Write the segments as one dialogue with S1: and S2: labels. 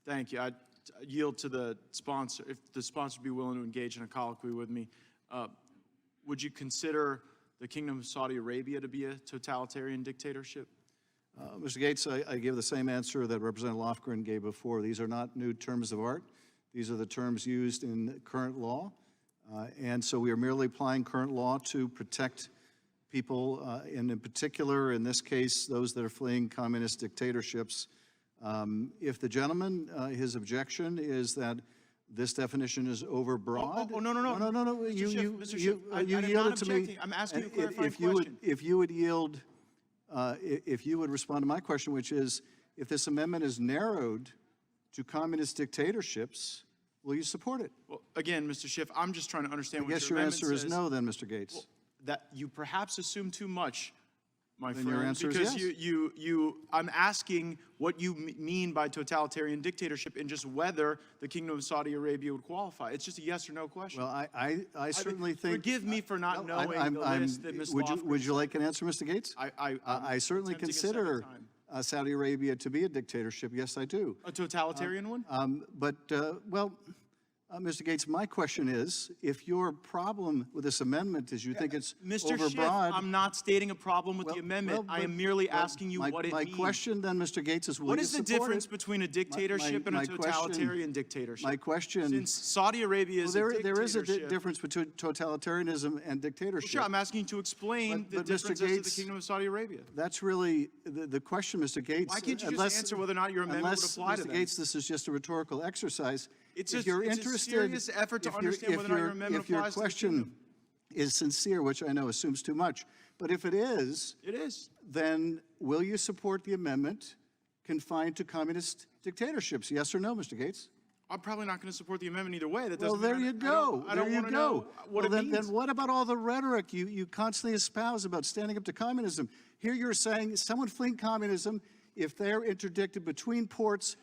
S1: Thank you. I yield to the sponsor. If the sponsor would be willing to engage in a colloquy with me, would you consider the Kingdom of Saudi Arabia to be a totalitarian dictatorship?
S2: Mr. Gaetz, I give the same answer that Representative Lofgren gave before. These are not new terms of art. These are the terms used in current law. And so we are merely applying current law to protect people, and in particular, in this case, those that are fleeing communist dictatorships. If the gentleman, his objection is that this definition is overbroad.
S1: No.
S2: You
S1: yielded to me. I'm asking you a clarifying question.
S2: If you would yield, if you would respond to my question, which is, if this amendment is narrowed to communist dictatorships, will you support it?
S1: Well, again, Mr. Schiff, I'm just trying to understand what
S2: your
S1: amendment
S2: answer is
S1: says.
S2: no, then, Mr. Gaetz.
S1: Well, that you perhaps assume too much, my
S2: Then
S1: friend.
S2: your answer
S1: because
S2: is yes.
S1: I'm asking what you mean by totalitarian dictatorship and just whether the Kingdom of Saudi Arabia would qualify. It's just a yes or no question.
S2: Well, I certainly think.
S1: Forgive me for not knowing the list that Ms.
S2: Would you like an answer, Mr. Gaetz? I certainly consider Saudi Arabia to be a dictatorship. Yes, I do.
S1: A totalitarian one?
S2: Mr. Gaetz, my question is, if your problem with this amendment is you think it's
S1: Mr.
S2: overbroad.
S1: Schiff, I'm not stating a problem with the amendment. I am merely asking you what it means.
S2: My question then, Mr. Gaetz, is will
S1: what
S2: you
S1: is the
S2: support
S1: difference
S2: it?
S1: between a dictatorship and a totalitarian dictatorship?
S2: My question.
S1: Since Saudi Arabia is a dictatorship.
S2: There is a difference between totalitarianism and dictatorship.
S1: Well, sure, I'm asking you to explain the differences of the Kingdom of Saudi Arabia.
S2: That's really the question, Mr. Gaetz.
S1: Why can't you just answer whether or not your amendment would apply to them?
S2: Mr. Gaetz, this is just a rhetorical exercise.
S1: It's a serious effort to understand whether or not your amendment applies to the
S2: If your question is sincere, which I know assumes too much, but if it is, then will you support the amendment confined to communist dictatorships? Yes or no, Mr. Gaetz?
S1: I'm probably not going to support the amendment either way. That doesn't
S2: there you go.
S1: I don't want to know what it means.
S2: Then what about all the rhetoric you constantly espouse about standing up to communism? Here you're saying someone fleeing communism, if they're interdicted between ports,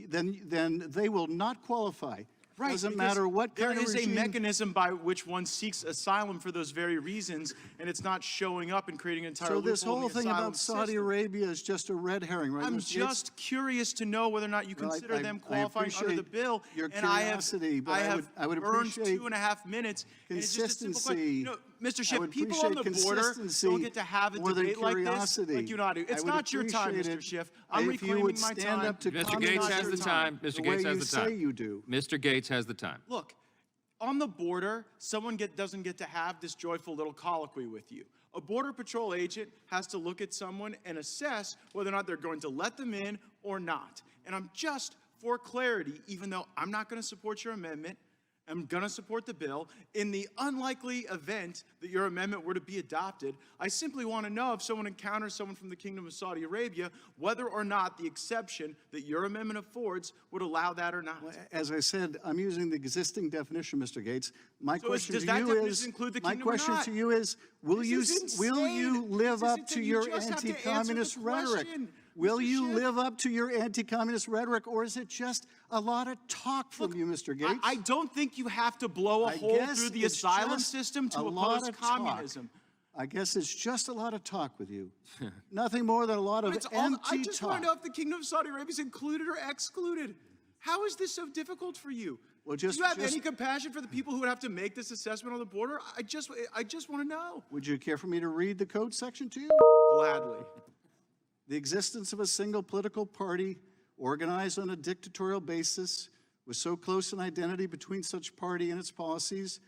S2: then they will not qualify.
S1: Right,
S2: doesn't matter what kind of regime.
S1: There is a mechanism by which one seeks asylum for those very reasons, and it's not showing up and creating an entire loophole in the asylum
S2: So this whole thing about Saudi Arabia is just a red herring, right?
S1: I'm just curious to know whether or not you consider them qualifying under the bill.
S2: Your
S1: and
S2: curiosity, but
S1: I would
S2: burned
S1: appreciate 2.5 minutes.
S2: Consistency.
S1: Mr. Schiff, people on the border don't get to have a debate like this, like you and I do. It's not your time, Mr. Schiff. I'm reclaiming my time.
S3: Mr. Gaetz has the time. Mr. Gaetz has the time.
S2: Say you do.
S3: Mr. Gaetz has the time.
S1: Look, on the border, someone doesn't get to have this joyful little colloquy with you. A Border Patrol agent has to look at someone and assess whether or not they're going to let them in or not. And I'm just, for clarity, even though I'm not going to support your amendment, I'm going to support the bill. In the unlikely event that your amendment were to be adopted, I simply want to know if someone encounters someone from the Kingdom of Saudi Arabia, whether or not the exception that your amendment affords would allow that or not.
S2: Well, as I said, I'm using the existing definition, Mr. Gaetz. My question
S1: does
S2: to
S1: that
S2: you
S1: definition
S2: is,
S1: include the
S2: my
S1: kingdom or
S2: question
S1: not?
S2: to you is, will you live up to your anti-communist rhetoric? Will you live up to your anti-communist rhetoric, or is it just a lot of talk from you, Mr. Gaetz?
S1: I don't think you have to blow a hole through the asylum system to oppose communism.
S2: I guess it's just a lot of talk with you. Nothing more than a lot of empty talk.
S1: I just want to know if the Kingdom of Saudi Arabia is included or excluded. How is this so difficult for you?
S2: Well,
S1: do you have any compassion for the people who would have to make this assessment on the border? I just want to know.
S2: Would you care for me to read the code section to you?
S1: Gladly.
S2: The existence of a single political party organized on a dictatorial basis with so close an identity between such party and its policies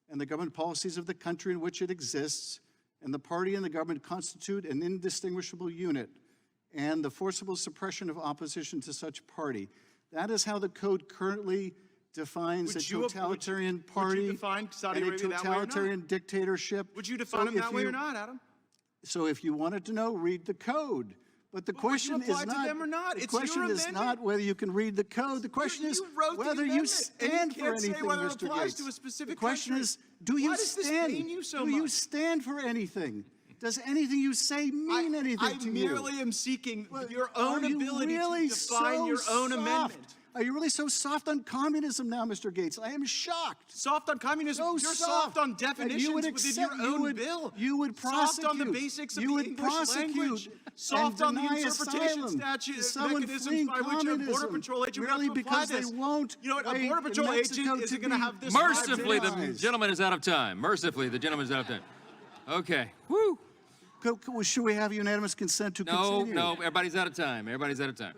S2: and the government policies of the country in which it exists, and the party and the government constitute an indistinguishable unit, and the forcible suppression of opposition to such party. That is how the code currently defines a totalitarian party and a totalitarian dictatorship.
S1: Would you define them that way or not, Adam?
S2: So if you wanted to know, read the code. But the question is not whether you can read the code. The question is whether you stand for anything, Mr. Gaetz. The question is, do you stand? Do you stand for anything? Does anything you say mean anything to you?
S1: I merely am seeking your own ability to define your own amendment.
S2: Are you really so soft on communism now, Mr. Gaetz? I am shocked.
S1: Soft on communism.
S2: So
S1: You're soft on
S2: that
S1: definitions
S2: you would
S1: within
S2: accept,
S1: your own bill.
S2: You would
S1: soft on the
S2: prosecute.
S1: basics of
S2: You
S1: the
S2: would
S1: English
S2: prosecute
S1: language.
S2: and
S1: Soft on the
S2: deny
S1: interpretation
S2: asylum
S1: statute
S2: to someone
S1: mechanisms
S2: fleeing
S1: by which a border
S2: communism
S1: patrol agent would
S2: merely
S1: have to apply
S2: because they
S1: this.
S2: won't
S1: You know what? A
S2: wait
S1: border
S2: for
S1: patrol
S2: Mexico
S1: agent isn't
S2: to
S1: going to
S2: be
S1: have this.
S3: Mercifully, the
S2: marginalized.
S3: gentleman is out of time. Mercifully, the gentleman is out of time. Okay. Woo.
S2: Should we have unanimous consent to
S3: No,
S2: continue?
S3: no, everybody's out of time. Everybody's out of time.